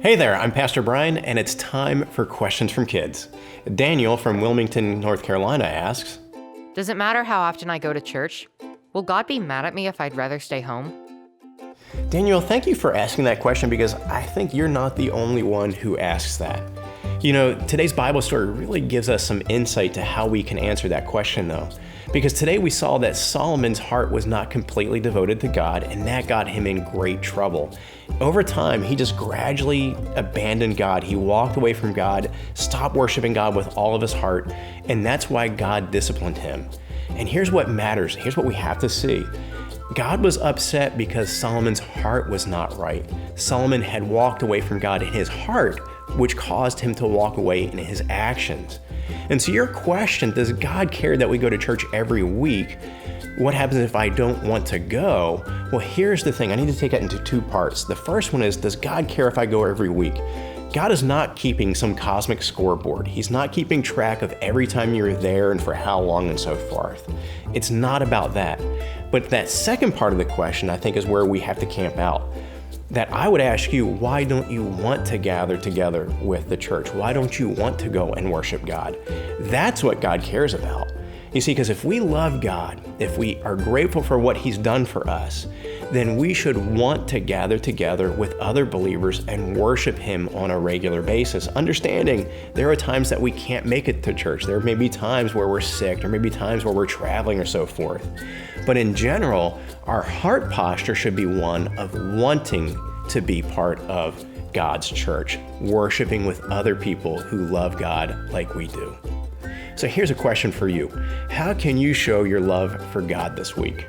Hey there, I'm Pastor Brian, and it's time for questions from kids. Daniel from Wilmington, North Carolina asks, Does it matter how often I go to church? Will God be mad at me if I'd rather stay home? Daniel, thank you for asking that question because I think you're not the only one who asks that. You know, today's Bible story really gives us some insight to how we can answer that question though. Because today we saw that Solomon's heart was not completely devoted to God, and that got him in great trouble. Over time, he just gradually abandoned God. He walked away from God, stopped worshiping God with all of his heart, and that's why God disciplined him. And here's what matters. Here's what we have to see. God was upset because Solomon's heart was not right. Solomon had walked away from God in his heart, which caused him to walk away in his actions. And so your question, does God care that we go to church every week? What happens if I don't want to go? Well, here's the thing. I need to take that into two parts. The first one is, does God care if I go every week? God is not keeping some cosmic scoreboard. He's not keeping track of every time you're there and for how long and so forth. It's not about that. But that second part of the question, I think, is where we have to camp out. That I would ask you, why don't you want to gather together with the church? Why don't you want to go and worship God? That's what God cares about. You see, because if we love God, if we are grateful for what He's done for us, then we should want to gather together with other believers and worship Him on a regular basis, understanding there are times that we can't make it to church. There may be times where we're sick, there may be times where we're traveling or so forth. But in general, our heart posture should be one of wanting to be part of God's church, worshiping with other people who love God like we do. So here's a question for you. How can you show your love for God this week?